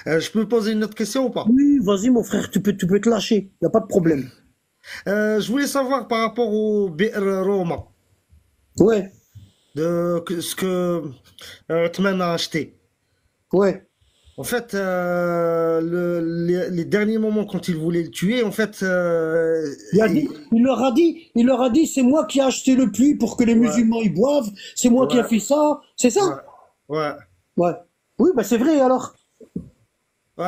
Je peux poser une autre question ou pas? Oui, vas-y, mon frère, tu peux te lâcher. Il n'y a pas de problème. Je voulais savoir par rapport au BR Roma, Ouais, ce que Othman a acheté. ouais. En fait, les derniers moments quand il voulait le tuer, en fait, Il leur a dit, c'est moi qui ai acheté le puits pour que les ouais, musulmans y boivent. C'est moi qui ai ouais, fait ça. C'est ça? ouais, ouais. Ouais. Oui, bah c'est vrai alors. Ouais,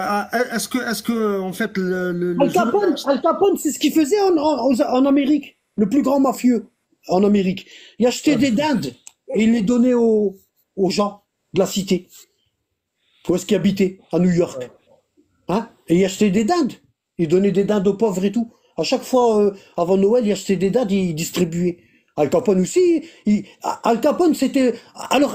est-ce que, en fait, le Al jour où il a Capone, acheté. Al Capone, c'est ce qu'il faisait en Amérique. Le plus grand mafieux en Amérique. Il achetait des dindes et il les donnait aux gens de la cité. Où est-ce qu'il habitait? À New York. Hein? Et il achetait des dindes. Il donnait des dindes aux pauvres et tout. À chaque fois, avant Noël, il achetait des dindes, il distribuait. Al Capone aussi. Al Capone, c'était. Alors,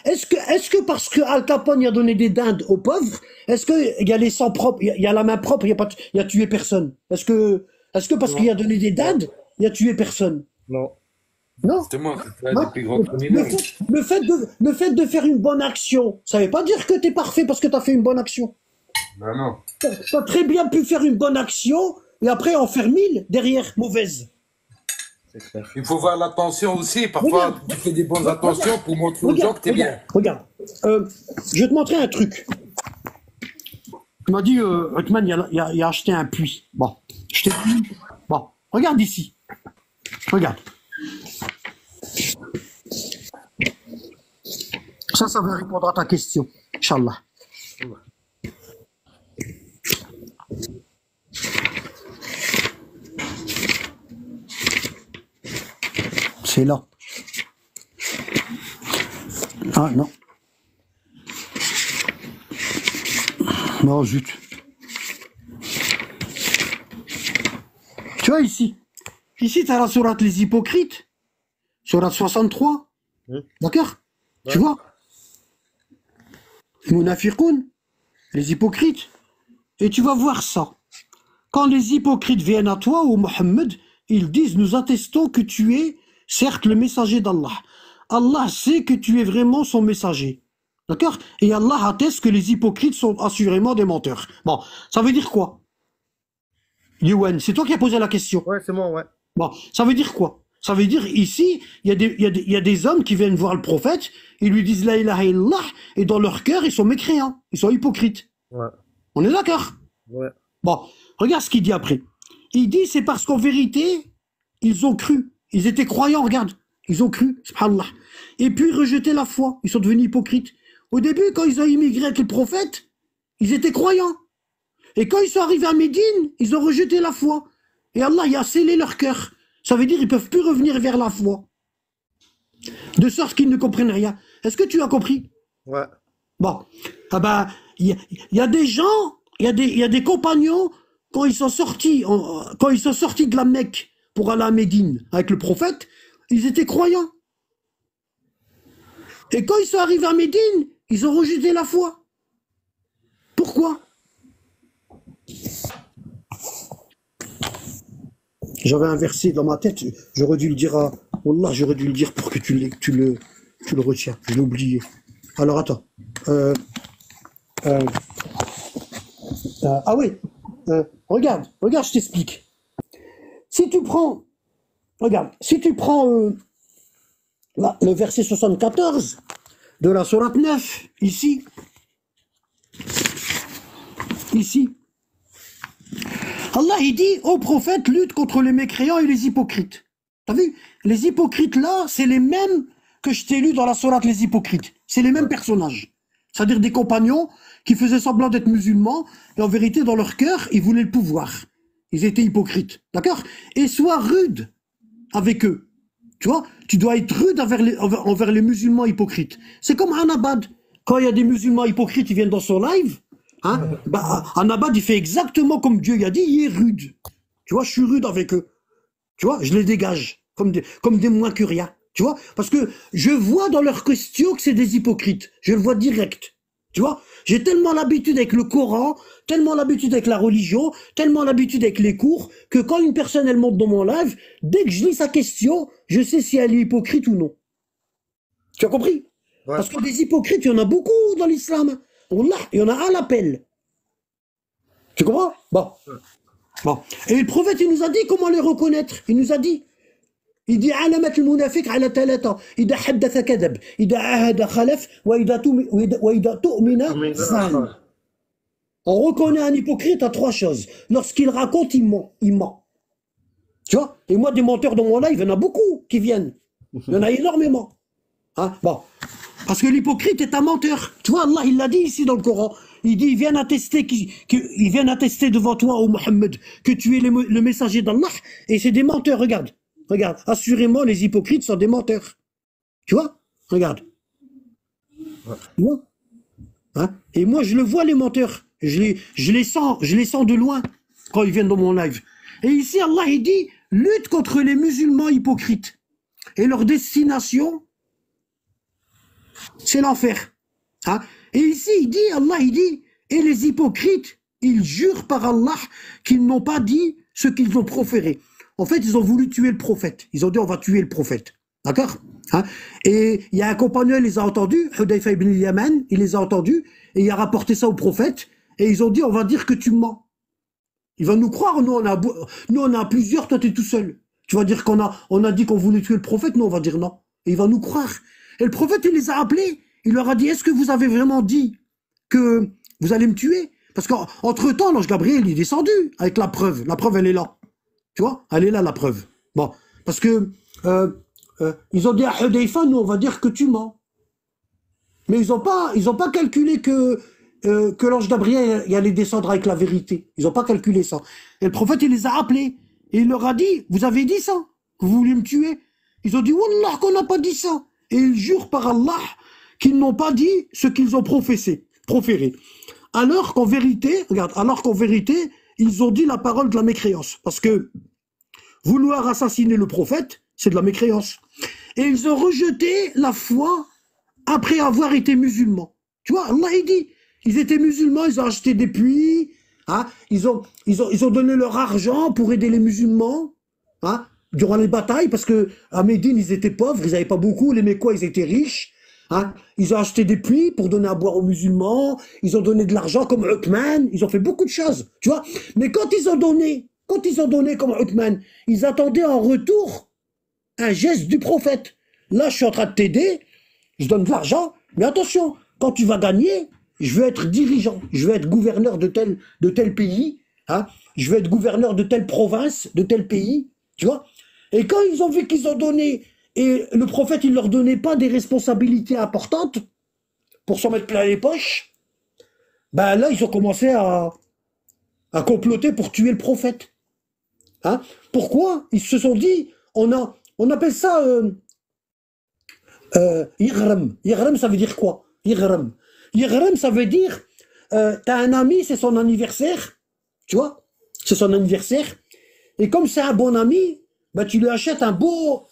est-ce que parce que Al Capone il a donné des dindes aux pauvres, est-ce que il y a les sangs propres, il y a la main propre, il a tué personne? Est-ce que parce qu'il Non, a donné des non, dindes, il a tué personne? non. Non, Justement, c'est l'un des non. plus grands Le criminels. fait, le fait de faire une bonne action, ça veut pas dire que t'es parfait parce que t'as fait une bonne action. Ben non. T'as très bien pu faire une bonne action et après en faire mille derrière mauvaise. C'est clair. Il faut voir l'attention aussi. Regarde, Parfois, tu fais des bonnes regarde, attentions pour montrer aux gens regarde, que t'es regarde, bien. regarde. Je vais te montrer un truc. Tu m'as dit, Othman, il a acheté un puits. Bon, je t'ai dit. Bon, regarde ici. Regarde. Ça va répondre à ta question. Inch'Allah. C'est là. Ah non. Non, zut. Tu vois ici. Ici, tu as la sourate Les Hypocrites. Sourate 63. Hmm. D'accord? Tu Ouais. vois? Munafiqun, les hypocrites. Et tu vas voir ça. Quand les hypocrites viennent à toi, ou Mohammed, ils disent, nous attestons que tu es, certes, le messager d'Allah. Allah sait que tu es vraiment son messager. D'accord? Et Allah atteste que les hypocrites sont assurément des menteurs. Bon, ça veut dire quoi? Yuan, c'est toi qui as posé la question. Ouais, c'est moi, ouais. Bon, ça veut dire quoi? Ça veut dire ici, il y a des hommes qui viennent voir le prophète, ils lui disent la ilaha illallah, et dans leur cœur, ils sont mécréants, ils sont hypocrites. Ouais, On est d'accord? ouais. Bon, regarde ce qu'il dit après. Il dit c'est parce qu'en vérité, ils ont cru. Ils étaient croyants, regarde. Ils ont cru, subhanallah. Et puis rejeté la foi. Ils sont devenus hypocrites. Au début, quand ils ont immigré avec le prophète, ils étaient croyants. Et quand ils sont arrivés à Médine, ils ont rejeté la foi. Et Allah y a scellé leur cœur. Ça veut dire qu'ils peuvent plus revenir vers la foi. De sorte qu'ils ne comprennent rien. Est-ce que tu as compris? Ouais. Bon. Ah ben, il y a des gens, il y a des compagnons, quand ils sont sortis de la Mecque pour aller à Médine avec le prophète, ils étaient croyants. Et quand ils sont arrivés à Médine, ils ont rejeté la foi. Pourquoi? J'avais un verset dans ma tête, j'aurais dû le dire à... Wallah, j'aurais dû le dire pour que tu le retiens. Je l'ai oublié. Alors attends. Euh, ah oui. Regarde, je t'explique. Si tu prends... Regarde, si tu prends le verset 74 de la sourate 9, ici, Allah il dit au prophète lutte contre les mécréants et les hypocrites. T'as vu? Les hypocrites là, c'est les mêmes que je t'ai lu dans la sourate Les Hypocrites. C'est les mêmes personnages. C'est-à-dire des compagnons qui faisaient semblant d'être musulmans et en vérité dans leur cœur, ils voulaient le pouvoir. Ils étaient hypocrites. D'accord? Et sois rude avec eux. Tu vois? Tu dois être rude envers les musulmans hypocrites. C'est comme Anabad. Quand il y a des musulmans hypocrites qui viennent dans son live, hein, bah, Anabad, il fait exactement comme Dieu il a dit, il est rude. Tu vois, je suis rude avec eux. Tu vois, je les dégage comme des moins que rien. Tu vois, parce que je vois dans leurs questions que c'est des hypocrites. Je le vois direct. Tu vois, j'ai tellement l'habitude avec le Coran, tellement l'habitude avec la religion, tellement l'habitude avec les cours, que quand une personne elle monte dans mon live, dès que je lis sa question, je sais si elle est hypocrite ou non. Tu as compris? Ouais. Parce que des hypocrites, il y en a beaucoup dans l'islam. Wallah, il y en a à l'appel. Tu comprends? Bon. Bon. Et le prophète, il nous a dit comment les reconnaître. Il nous a dit. Il dit علامة المنافق على ثلاثة إذا حدث كذب إذا عاهد خلف وإذا تؤمن خان. On reconnaît un hypocrite à trois choses. Lorsqu'il raconte, il ment. Il ment. Tu vois? Et moi, des menteurs dans mon live, il y en a beaucoup qui viennent. Il y en a énormément. Hein? Bon. Parce que l'hypocrite est un menteur. Tu vois, Allah, il l'a dit ici dans le Coran. Il dit, ils viennent attester devant toi, ô Mohammed, que tu es le messager d'Allah. Et c'est des menteurs, regarde. Regarde. Assurément, les hypocrites sont des menteurs. Tu vois? Regarde. Tu vois? Hein? Et moi, je le vois, les menteurs. Je les sens de loin quand ils viennent dans mon live. Et ici, Allah, il dit, lutte contre les musulmans hypocrites. Et leur destination, c'est l'enfer. Hein? Et ici, Allah, il dit, et les hypocrites, ils jurent par Allah qu'ils n'ont pas dit ce qu'ils ont proféré. En fait, ils ont voulu tuer le prophète. Ils ont dit, on va tuer le prophète. D'accord? Hein? Et il y a un compagnon, il les a entendus, Hudayfa ibn al-Yaman, il les a entendus, et il a rapporté ça au prophète, et ils ont dit, on va dire que tu mens. Il va nous croire, nous on a plusieurs, toi tu es tout seul. Tu vas dire qu'on a dit qu'on voulait tuer le prophète, nous on va dire non. Et il va nous croire. Et le prophète, il les a appelés, il leur a dit, est-ce que vous avez vraiment dit que vous allez me tuer? Parce qu'entre-temps, l'ange Gabriel il est descendu avec la preuve. La preuve, elle est là. Tu vois? Elle est là, la preuve. Bon, parce que ils ont dit à Hudayfa, nous on va dire que tu mens. Mais ils ont pas calculé que l'ange Gabriel il allait descendre avec la vérité. Ils n'ont pas calculé ça. Et le prophète, il les a appelés. Et il leur a dit, vous avez dit ça? Que vous vouliez me tuer? Ils ont dit, Wallah, qu'on n'a pas dit ça. Et ils jurent par Allah qu'ils n'ont pas dit ce qu'ils ont proféré. Alors qu'en vérité, regarde, ils ont dit la parole de la mécréance. Parce que vouloir assassiner le prophète, c'est de la mécréance. Et ils ont rejeté la foi après avoir été musulmans. Tu vois, Allah, il dit, ils étaient musulmans, ils ont acheté des puits, hein, ils ont donné leur argent pour aider les musulmans, hein, durant les batailles, parce que à Médine, ils étaient pauvres, ils n'avaient pas beaucoup, les Mécois, ils étaient riches, hein, ils ont acheté des puits pour donner à boire aux musulmans, ils ont donné de l'argent comme Uthman, ils ont fait beaucoup de choses, tu vois. Mais quand ils ont donné comme Uthman, ils attendaient en retour un geste du prophète. Là, je suis en train de t'aider, je donne de l'argent, mais attention, quand tu vas gagner, je veux être dirigeant, je veux être gouverneur de tel pays, hein, je veux être gouverneur de telle province, de tel pays, tu vois. Et quand ils ont vu qu'ils ont donné, et le prophète, il leur donnait pas des responsabilités importantes pour s'en mettre plein les poches, ben là, ils ont commencé à comploter pour tuer le prophète. Hein. Pourquoi? Ils se sont dit, on appelle ça Yghram. Yghram, ça veut dire quoi? Yghram. Yghram, ça veut dire, t'as un ami, c'est son anniversaire, tu vois, c'est son anniversaire, et comme c'est un bon ami, bah, tu lui achètes un beau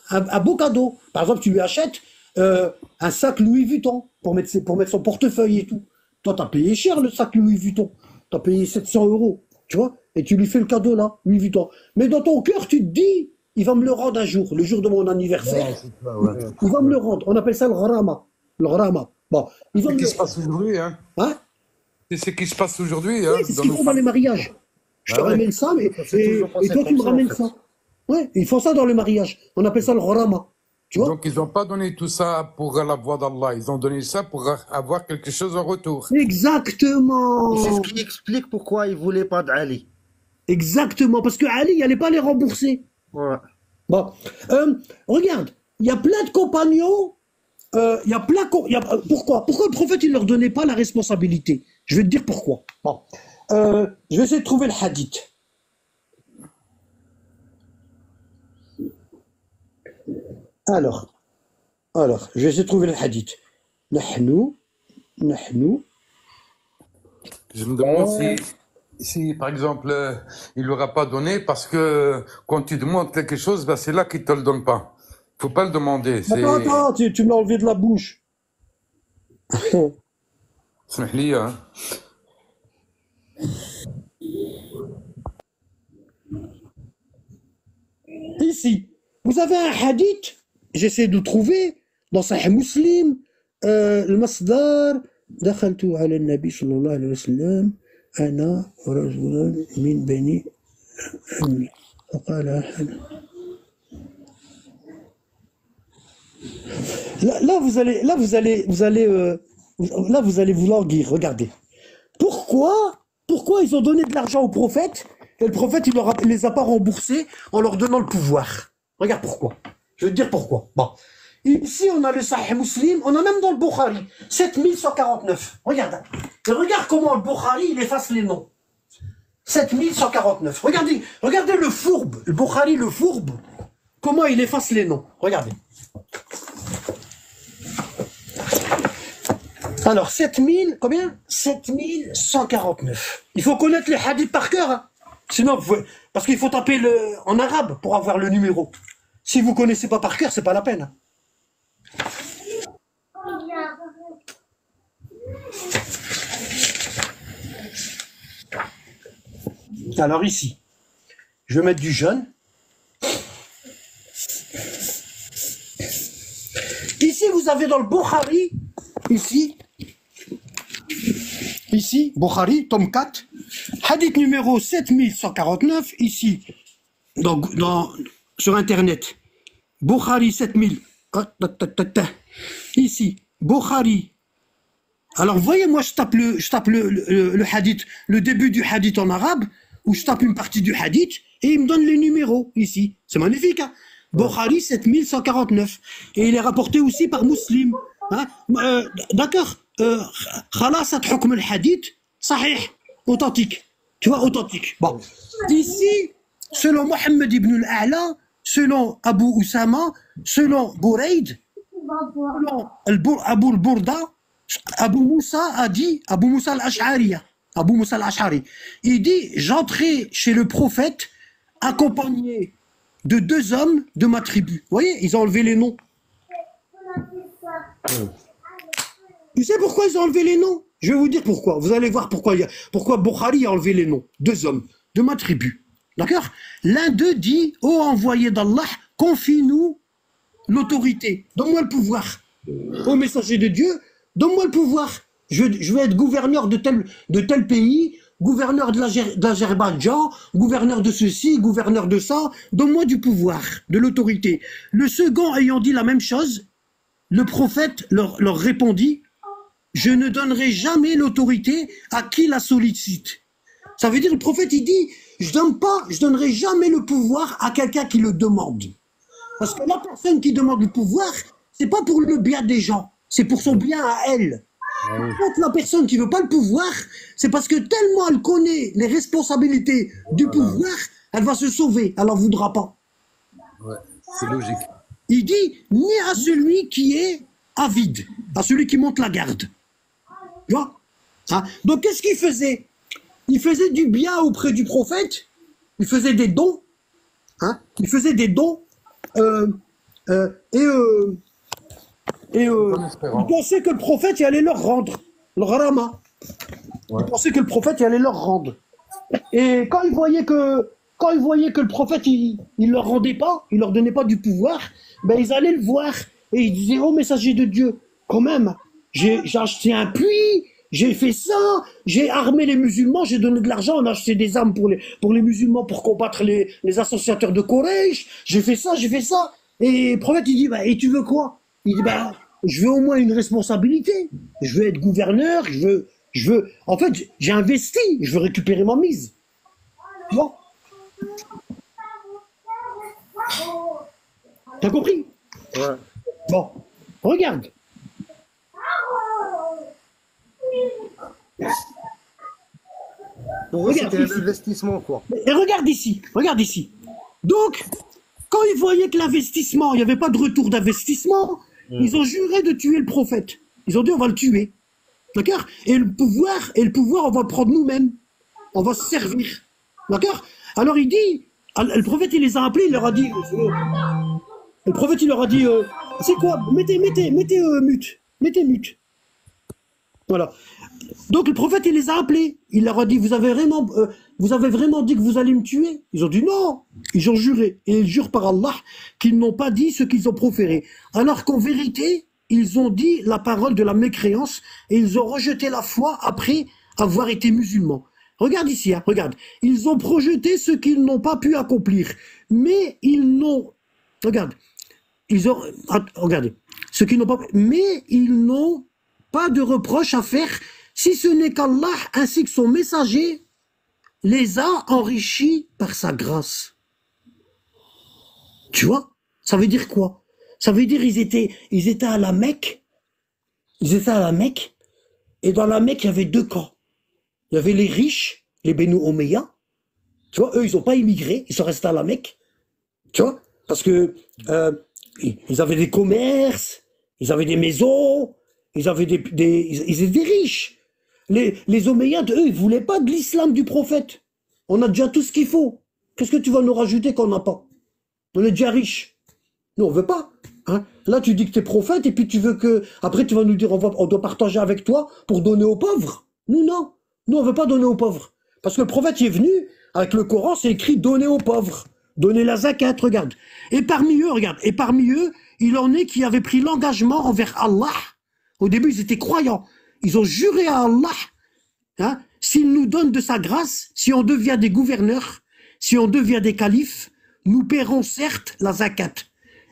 cadeau. Par exemple, tu lui achètes un sac Louis Vuitton pour mettre son portefeuille et tout. Toi, t'as payé cher le sac Louis Vuitton, t'as payé 700 €, tu vois, et tu lui fais le cadeau là, Louis Vuitton. Mais dans ton cœur, tu te dis, il va me le rendre un jour, le jour de mon anniversaire. Il va me le rendre. On appelle ça le gharama. Le gharama. Bon, c'est ce qui se passe aujourd'hui, hein. Hein? C'est ce qui se passe aujourd'hui, hein. Oui, c'est ce qu'ils font dans les mariages. Je te ramène ça, et toi tu me ramènes ça. Ouais, ils font ça dans le mariage. On appelle ça le gharama. Tu vois? Donc ils n'ont pas donné tout ça pour la voix d'Allah. Ils ont donné ça pour avoir quelque chose en retour. Exactement. C'est ce qui explique pourquoi ils voulaient pas d'Ali. Exactement, parce que Ali, il n'allait pas les rembourser. Ouais. Bon, regarde, il y a plein de compagnons. Pourquoi le prophète il leur donnait pas la responsabilité? Je vais te dire pourquoi. Bon, je vais essayer de trouver le hadith. Alors, je vais essayer de trouver le hadith. Nahnu. Je me demande si par exemple, il ne l'aura pas donné parce que quand tu demandes quelque chose, ben, c'est là qu'il ne te le donne pas. Il ne faut pas le demander. Attends, tu me l'as enlevé de la bouche. اسمح لي, hein. Ici, vous avez un hadith, j'essaie de trouver dans Sahih Muslim, le Masdar, دخلت على النبي صلى الله عليه وسلم أنا رجل من بني أمي فقال أحد. Là, vous allez vous languir. Regardez. Pourquoi ils ont donné de l'argent au prophète et le prophète il les a pas remboursés en leur donnant le pouvoir? Regarde pourquoi. Je vais te dire pourquoi. Bon. Ici, on a le Sahih Muslim, on a même dans le Bukhari, 7149. Regarde. Et regarde comment le Bukhari, il efface les noms. 7149. Regardez le fourbe. Le Bukhari, le fourbe. Comment il efface les noms. Regardez. Alors, 7000, combien? 7149. Il faut connaître les hadiths par cœur. Hein. Sinon, parce qu'il faut taper en arabe pour avoir le numéro. Si vous ne connaissez pas par cœur, c'est pas la peine. Hein. Alors ici, je vais mettre du jaune. Ici, vous avez dans le Bukhari, ici, Bukhari, tome 4, hadith numéro 7149, ici, sur Internet, Bukhari 7000, ici, Bukhari. Alors, voyez, moi, je tape le hadith, le début du hadith en arabe, ou je tape une partie du hadith, et il me donne les numéros, ici. C'est magnifique, hein? Bukhari 7149. Et il est rapporté aussi par Muslim. Hein? D'accord. Khalasat hukm al-hadith, sahih, authentique. Tu vois, authentique. Bon. Ici, selon Mohammed ibn al-A'la, selon Abu Usama, selon Bouraid, selon Abu al-Burda, Abu Moussa a dit, Abu Moussa al-Ash'ari, il dit, j'entrais chez le prophète accompagné de 2 hommes de ma tribu. Vous voyez, ils ont enlevé les noms. Tu sais pourquoi ils ont enlevé les noms? Je vais vous dire pourquoi. Vous allez voir pourquoi Bukhari a enlevé les noms. 2 hommes de ma tribu. D'accord? L'un d'eux dit, ô envoyé d'Allah, confie-nous l'autorité. Donne-moi le pouvoir. Ô messager de Dieu, donne-moi le pouvoir. Je vais être gouverneur de tel pays, gouverneur de l'Azerbaïdjan, gouverneur de ceci, gouverneur de ça. Donne-moi du pouvoir, de l'autorité. Le second ayant dit la même chose, le prophète leur répondit, je ne donnerai jamais l'autorité à qui la sollicite. Ça veut dire, le prophète, il dit, je donnerai jamais le pouvoir à quelqu'un qui le demande. Parce que la personne qui demande le pouvoir, c'est pas pour le bien des gens, c'est pour son bien à elle. En fait, la personne qui veut pas le pouvoir, c'est parce que tellement elle connaît les responsabilités du pouvoir, elle va se sauver, elle n'en voudra pas. Ouais, c'est logique. Il dit, ni à celui qui est avide, à celui qui monte la garde. Tu vois? Hein? Donc, qu'est-ce qu'il faisait? Il faisait du bien auprès du prophète, il faisait des dons, hein? Il faisait des dons, il pensait que le prophète il allait leur rendre, le rama. Ouais. Il pensait que le prophète il allait leur rendre. Et quand il voyait que le prophète il leur rendait pas, il leur donnait pas du pouvoir, ben ils allaient le voir et ils disaient, oh messager de Dieu, quand même, j'ai acheté un puits, j'ai fait ça, j'ai armé les musulmans, j'ai donné de l'argent, on a acheté des armes pour les musulmans pour combattre les associateurs de Quraysh, j'ai fait ça. Et le prophète il dit, bah, et tu veux quoi? Il dit, bah, je veux au moins une responsabilité. Je veux être gouverneur, en fait, j'ai investi, je veux récupérer ma mise. Bon. T'as compris? Ouais. Bon. Regarde. Pour eux, c'était un investissement, quoi. Et regarde ici. Donc, quand ils voyaient que l'investissement, il n'y avait pas de retour d'investissement, ils ont juré de tuer le prophète. Ils ont dit, on va le tuer. D'accord? Et le pouvoir, on va le prendre nous-mêmes. On va se servir. D'accord? Alors il dit, le prophète, il les a appelés, il leur a dit, le prophète, il leur a dit, c'est quoi? Mettez mute. Voilà. Donc le prophète, il les a appelés. Il leur a dit, vous avez vraiment dit que vous allez me tuer? Ils ont dit non. Ils ont juré. Et ils jurent par Allah qu'ils n'ont pas dit ce qu'ils ont proféré. Alors qu'en vérité, ils ont dit la parole de la mécréance et ils ont rejeté la foi après avoir été musulmans. Regarde ici, hein, regarde. Ils ont projeté ce qu'ils n'ont pas pu accomplir. Mais ils n'ont... Regarde. Ils ont... Regardez. Ce qu'ils n'ont pas... Mais ils n'ont pas de reproche à faire si ce n'est qu'Allah ainsi que son messager les a enrichis par sa grâce. Tu vois? Ça veut dire quoi? Ça veut dire ils étaient à la Mecque. Ils étaient à la Mecque. Et dans la Mecque, il y avait deux camps. Il y avait les riches, les Benu Omeya. Tu vois, eux, ils n'ont pas immigré, ils sont restés à la Mecque. Tu vois, parce que ils avaient des commerces, ils avaient des maisons, ils étaient des riches. Les Omeyyades, eux, ils voulaient pas de l'islam du prophète. On a déjà tout ce qu'il faut. Qu'est-ce que tu vas nous rajouter qu'on n'a pas? On est déjà riches. Nous, on veut pas. Hein? Là, tu dis que tu es prophète et puis tu veux que... Après, tu vas nous dire on doit partager avec toi pour donner aux pauvres. Nous, non. Nous, on veut pas donner aux pauvres. Parce que le prophète il est venu, avec le Coran, c'est écrit donner aux pauvres. Donner la zakat, regarde. Et parmi eux, regarde, et parmi eux, il en est qui avaient pris l'engagement envers Allah. Au début, ils étaient croyants. Ils ont juré à Allah, hein, s'il nous donne de sa grâce, si on devient des gouverneurs, si on devient des califes, nous paierons certes la zakat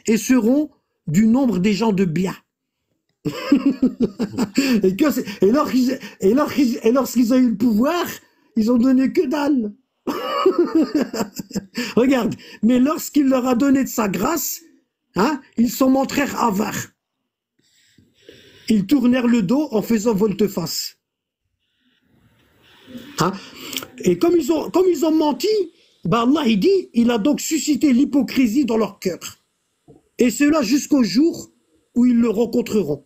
et serons du nombre des gens de bien. et lorsqu'ils ont eu le pouvoir, ils ont donné que dalle. Regarde, mais lorsqu'il leur a donné de sa grâce, hein, ils s'en montrèrent avares. Ils tournèrent le dos en faisant volte-face. Hein? Et comme ils ont menti, bah Allah il dit, il a donc suscité l'hypocrisie dans leur cœur. Et cela jusqu'au jour où ils le rencontreront.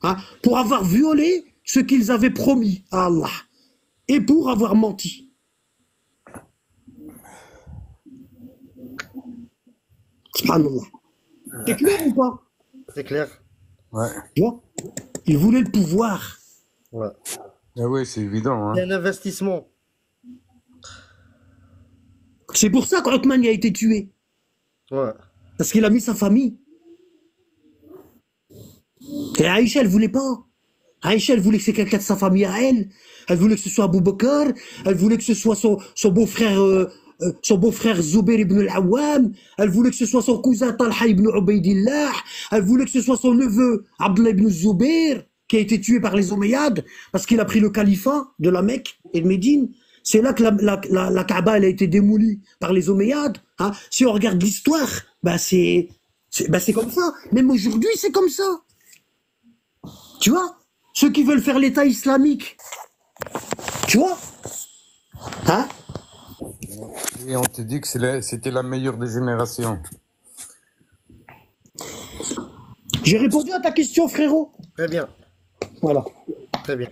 Hein? Pour avoir violé ce qu'ils avaient promis à Allah. Et pour avoir menti. Subhanallah. C'est clair ou pas? C'est clair. Ouais. Tu vois? Ils voulaient le pouvoir. Ouais. Ah oui, c'est évident. Hein. C'est un investissement. C'est pour ça qu'Othman a été tué. Ouais. Parce qu'il a mis sa famille. Et Aïcha, elle voulait pas. Aïcha, elle voulait que c'est quelqu'un de sa famille à elle. Elle voulait que ce soit Abu Bakr. Elle voulait que ce soit son beau-frère Zubair ibn al-Awwam. Elle voulait que ce soit son cousin Talha ibn Ubaydillah. Elle voulait que ce soit son neveu Abdullah ibn Zubair, qui a été tué par les Omeyyades, parce qu'il a pris le califat de la Mecque et de Médine. C'est là que la Kaaba elle a été démolie par les Omeyyades. Hein. Si on regarde l'histoire, bah c'est comme ça. Même aujourd'hui, c'est comme ça. Tu vois? Ceux qui veulent faire l'État islamique. Tu vois? Hein? Et on te dit que c'était la meilleure des générations. J'ai répondu à ta question, frérot. Très bien. Voilà. Très bien.